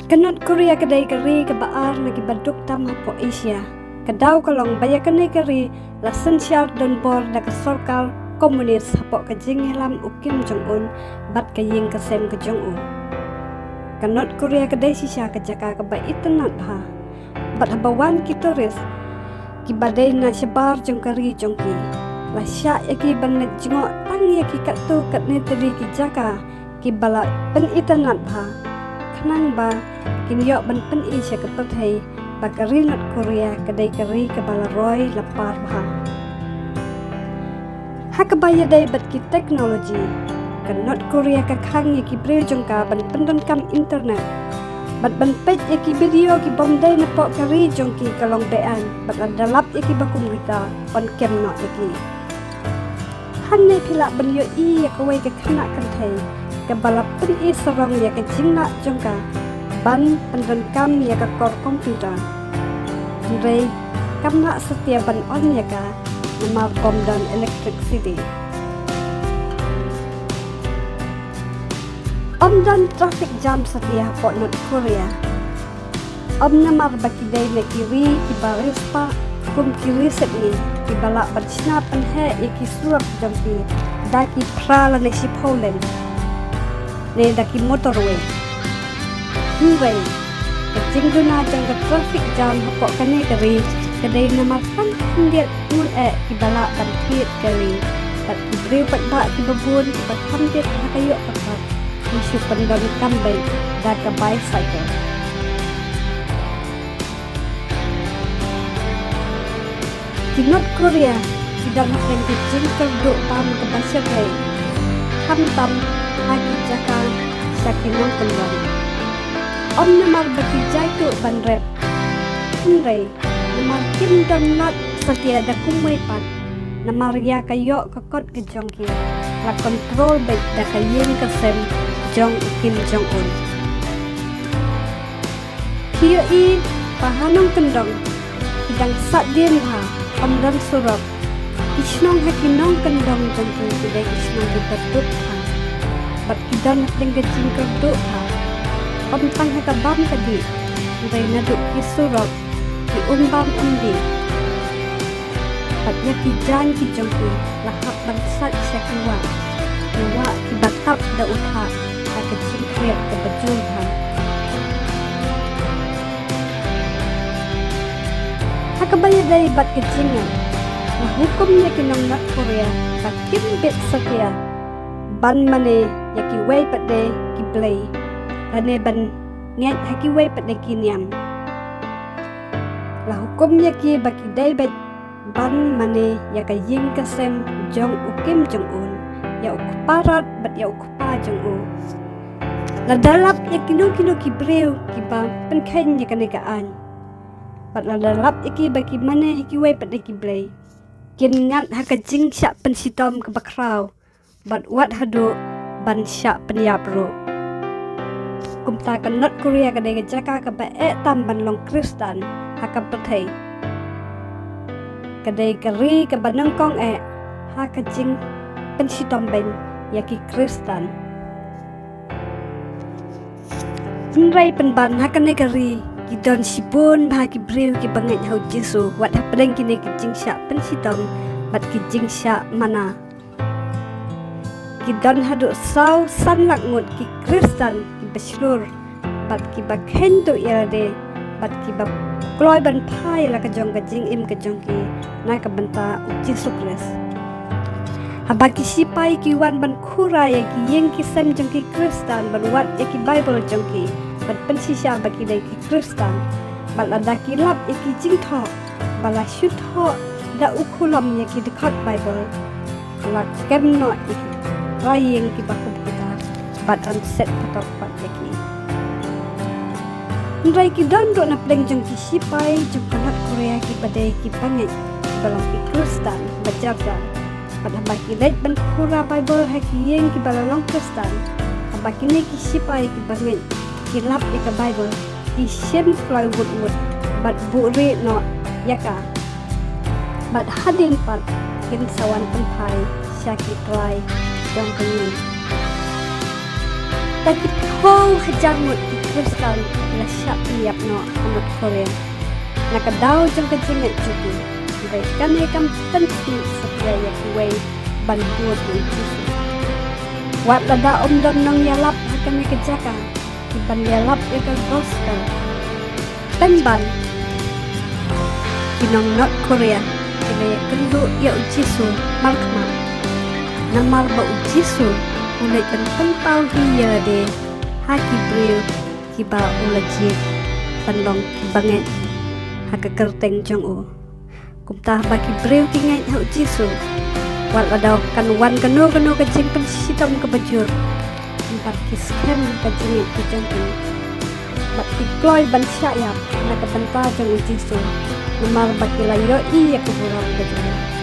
Kanot Korea kadai kari kebaar nagi baduk tam hapo Asia. Kadau kalong baya kanai kari lasan syar don bor da kesorkal komunis hapo kajing helam Kim Jong Un bat kaying kesem ke Jong Un. Kanot Korea kadai sisa kejaka keba internet ha. Bat habawan kitoris ki badai na sebar jong kari jongki. Lasya yaki banet jengok tang yaki katu kat neteri ki jaka ki bala pen internet ha. Kanang ba kinyok ban pen Asia ke perthai bakari North Korea kadai kari ke bala roy lapar bah. Hakabaya dai bat ki teknologi kan North Korea ka khang ki breu jongka ban pendon kam internet. Bat ban pej ki video ki bom dai na pok kari jongki kalong bean bat dalap ki bakum rita on kem not ki. Han ne phila ban yo I ka wei ka khana kan thai ke bala pen I sarong ya ka jingna jongka ban pendon kam ya ka kor komputer. Rei kam nak setia ban on ya ka nama bom dan electricity. Om dan traffic jam setia po North Korea. Om namar bakidai na kiri ki baris pa kum kiri setni ki bala bercina penhe ki surap jampi daki prala na si Poland. Ne daki motorway. Hingga kecing guna jangka traffic jam hapo kane kari kadai nama kan hendiat pun ki bala ban kiat kari tak kibri pat ba ki babun pat hendiat hakayo papat isu pendon kambai dan ke bicycle. Di North Korea tidak makan kecing kerduk tam ke basyagai tam hagi jakal sakinong kendang. Om namar bagi jaitu ban rep. Henry namar Kim Jong Not setia da kumai pat. Namar ya kayo kakot ke jongki. La kontrol baik da kayeng kesem Jong Kim Jong Un. Hiyo I pahanong kendong. Hidang sat dien ha. Om dan surok. Isnong hakinong kendong jongki. Hidang isnong dibetuk ha. Bat kidan hating kecing kerduk ha. Om tang hakabam tadi, urai naduk ki surok, ki umbam undi. Patnya ki jan ki jongki, lahap bangsat syakiwa. Nawa ki batap da utha, ha kecing kriat ke bejul ha. Hakabaya dari bat kecingan, nah hukumnya ki nong North Korea, bakim bet setia. Ban mane ya ki wei pade ki play. Ane ban ngat haki wei pat kiniam. La hukumnya ki baki dai bet ban mane ya ka ying kasem Jong Kim Jong Un ya ukuparat bat ya ukupa Jong Un. La dalap ya kino ki breu ki ba penken ya kanekaan. Bat la dalap ki baki mane haki wei pat ki blai. Kin ngat haka jing syak pensitom ke bakrau. Bat wat hadu ban syak penyapro. Kumta ke North Korea kadai jaka ke bae tamban long Khristan haka perthai kadai kari ke banengkong haka jing pensitom ben yaki Khristan Nrai penban haka negari kidon sibun bahagi breu ki bangai hau Jesu wat hapadeng kini ki jing syak pensitom bat ki jing syak mana kidon hadu sau san lakngut ki Khristan Beslur bat ki ba kendo yade bat ki ba kloy ban pai la ka jong ka jing im ka jong ki na ka banta Jesu Kristus habaki sipai ki wan ban khura ya ki yeng ki sem jong ki Khristan ban wat ya ki Bible jong ki bat pensisya baki dai ki Khristan bat la da ki lap ya ki jing tho bala shut tho da ukulam ya ki dekat Bible la kem no ki rayeng ki ba bat on set patok pat yaki. Nrai ki dan do na pleng jong ki sipai jong North Korea ki badai ki pangai balang ki Khristan bajarda. Pat hamba ki leit ban khura Bible ha ki yeng ki balalong Khristan. Hamba ki ne ki sipai ki bangai ki lap ki Bible ki shem fly wood bat buri no yaka. Bat hadin pat kin sawan penpai syaki try jong kini. Taki Ho hajarmut di Khristan ila siap iap no anut Korea. Nakadaw jang kajingat jugi. Dibaikan ikam penting supaya kuway bantuan ng Jisu. Wat lada don nang yalap akan ikajaka. Iban yalap ikal gospel. Tenban. Kinong North Korea. Kaya kendo ya Jisu malkma. Namal ba Jisu ulay pentaw hiya de haki bril kiba ulajit panlong kibanget hakakerteng jong o kumtah baki bril kingai hau Jisu wal adaw kanuan kanu kajing pensitam kebajur empat kisken kajing kajing bat ikloy ban syayap na kabanta jong Jisu namal baki layo iya kuburang kajing